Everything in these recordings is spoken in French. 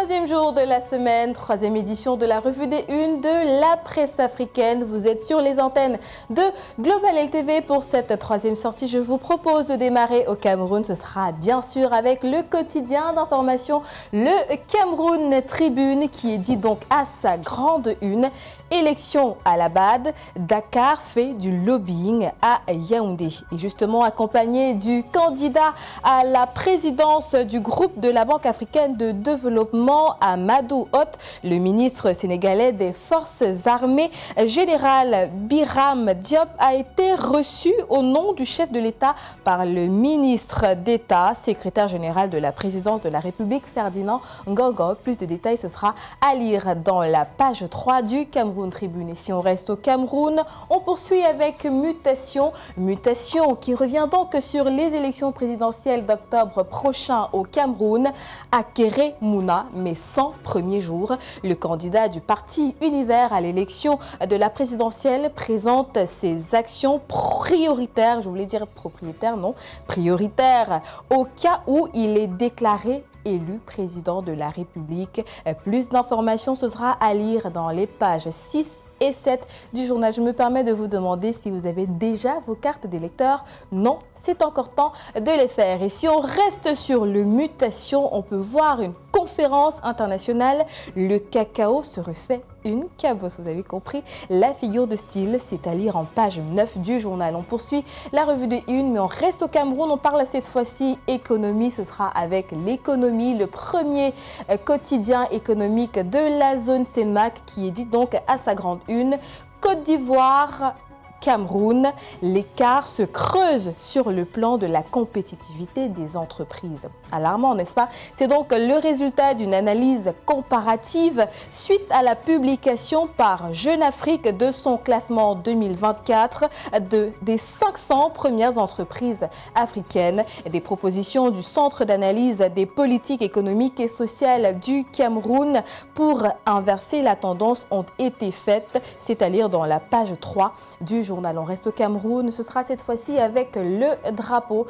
Troisième jour de la semaine, troisième édition de la revue des unes de la presse africaine. Vous êtes sur les antennes de Global LTV pour cette troisième sortie. Je vous propose de démarrer au Cameroun. Ce sera bien sûr avec le quotidien d'information, le Cameroun Tribune, qui est dit donc à sa grande une. Élection à la BAD, Dakar fait du lobbying à Yaoundé. Et justement accompagné du candidat à la présidence du groupe de la Banque africaine de développement, Amadou Hott, le ministre sénégalais des Forces armées, général Biram Diop, a été reçu au nom du chef de l'État par le ministre d'État, secrétaire général de la présidence de la République, Ferdinand Ngogo. Plus de détails, ce sera à lire dans la page 3 du Cameroun Tribune. Et si on reste au Cameroun, on poursuit avec Mutation. Mutation qui revient donc sur les élections présidentielles d'octobre prochain au Cameroun. Akere Mouna, mais sans premier jour. Le candidat du parti Univers à l'élection de la présidentielle présente ses actions prioritaires, je voulais dire propriétaires, non, prioritaires, au cas où il est déclaré élu président de la République. Plus d'informations, ce sera à lire dans les pages 6 et 7 du journal. Je me permets de vous demander si vous avez déjà vos cartes d'électeur. Non, c'est encore temps de les faire. Et si on reste sur le Mutation, on peut voir une conférence internationale. Le cacao se refait une cabosse. Vous avez compris la figure de style. C'est à lire en page 9 du journal. On poursuit la revue de une, mais on reste au Cameroun. On parle cette fois-ci économie. Ce sera avec l'économie, le premier quotidien économique de la zone CEMAC, qui est dit donc à sa grande une. Côte d'Ivoire, Cameroun, l'écart se creuse sur le plan de la compétitivité des entreprises. Alarmant, n'est-ce pas? C'est donc le résultat d'une analyse comparative suite à la publication par Jeune Afrique de son classement 2024 des 500 premières entreprises africaines. Des propositions du Centre d'analyse des politiques économiques et sociales du Cameroun pour inverser la tendance ont été faites. C'est à lire dans la page 3 du journal. On reste au Cameroun, ce sera cette fois-ci avec le drapeau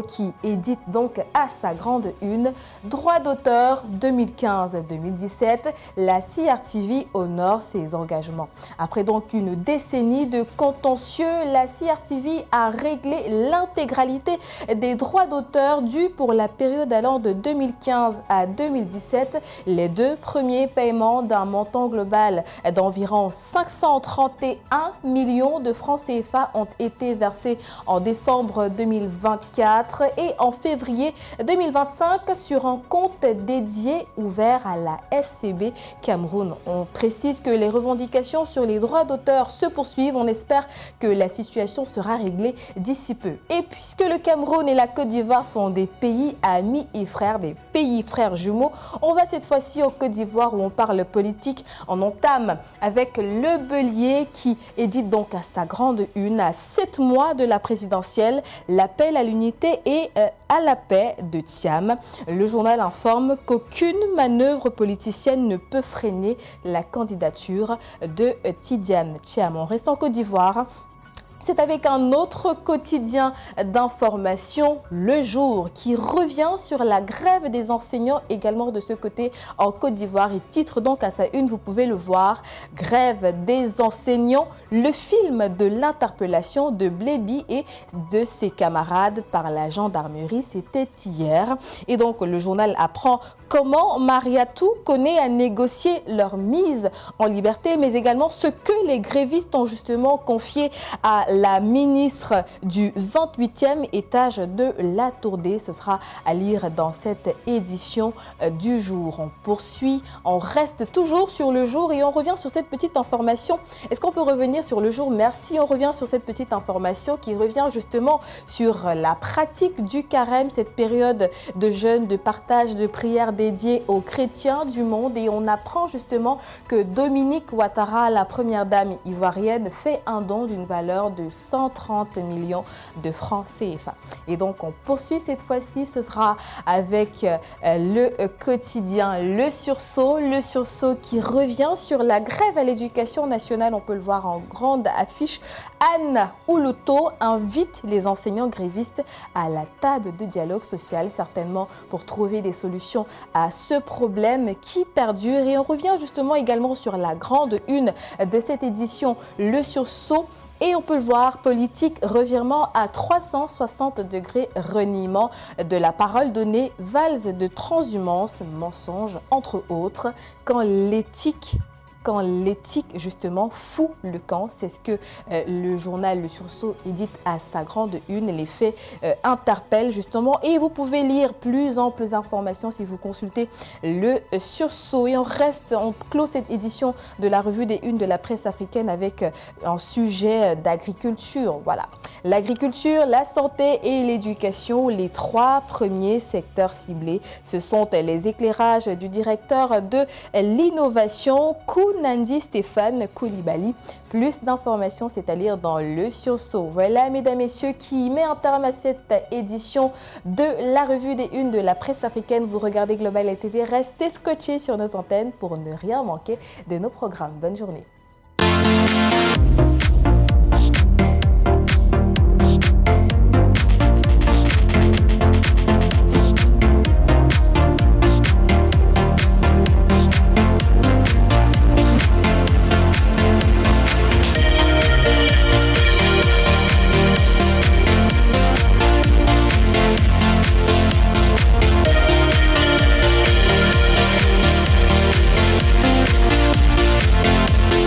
qui édite donc à sa grande une. Droit d'auteur 2015-2017, la CRTV honore ses engagements. Après donc une décennie de contentieux, la CRTV a réglé l'intégralité des droits d'auteur dus pour la période allant de 2015 à 2017. Les deux premiers paiements d'un montant global d'environ 531 millions de francs CFA ont été versés en décembre 2024 et en février 2025 sur un compte dédié ouvert à la SCB Cameroun. On précise que les revendications sur les droits d'auteur se poursuivent. On espère que la situation sera réglée d'ici peu. Et puisque le Cameroun et la Côte d'Ivoire sont des pays amis et frères, des pays frères jumeaux, on va cette fois-ci au Côte d'Ivoire où on parle politique. On entame avec le Bélier qui édite donc à sa grande une, à 7 mois de la présidentielle, l'appel à l'unité et à la paix de Thiam. Le journal informe qu'aucune manœuvre politicienne ne peut freiner la candidature de Tidiane Thiam. On reste en Côte d'Ivoire. C'est avec un autre quotidien d'information, Le Jour, qui revient sur la grève des enseignants également de ce côté en Côte d'Ivoire. Il titre donc à sa une, vous pouvez le voir, Grève des enseignants, le film de l'interpellation de Blébi et de ses camarades par la gendarmerie. C'était hier. Et donc le journal apprend comment Mariatou connaît à négocier leur mise en liberté, mais également ce que les grévistes ont justement confié à la ministre du 28e étage de la Tourdée. Ce sera à lire dans cette édition du jour. On poursuit, on reste toujours sur Le Jour et on revient sur cette petite information. Est-ce qu'on peut revenir sur Le Jour? Merci, on revient sur cette petite information qui revient justement sur la pratique du carême, cette période de jeûne, de partage, de prières dédiée aux chrétiens du monde. Et on apprend justement que Dominique Ouattara, la première dame ivoirienne, fait un don d'une valeur de de 130 millions de francs CFA. Et donc, on poursuit cette fois-ci. Ce sera avec le quotidien Le Sursaut. Le Sursaut qui revient sur la grève à l'éducation nationale. On peut le voir en grande affiche. Anne Oulouto invite les enseignants grévistes à la table de dialogue social, certainement pour trouver des solutions à ce problème qui perdure. Et on revient justement également sur la grande une de cette édition, Le Sursaut. Et on peut le voir, politique, revirement à 360 degrés, reniement de la parole donnée, valse de transhumance, mensonge, entre autres, quand l'éthique justement fout le camp. C'est ce que le journal Le Sursaut édite à sa grande une. Les faits interpellent justement et vous pouvez lire plus amples informations si vous consultez Le Sursaut. Et on clôt cette édition de la revue des unes de la presse africaine avec un sujet d'agriculture. Voilà. L'agriculture, la santé et l'éducation, les trois premiers secteurs ciblés. Ce sont les éclairages du directeur de l'innovation, Nandi Stéphane Koulibaly. Plus d'informations, c'est à lire dans Le Sursaut. Voilà, mesdames, messieurs, qui met un terme à cette édition de la revue des unes de la presse africaine. Vous regardez Global TV, restez scotchés sur nos antennes pour ne rien manquer de nos programmes. Bonne journée.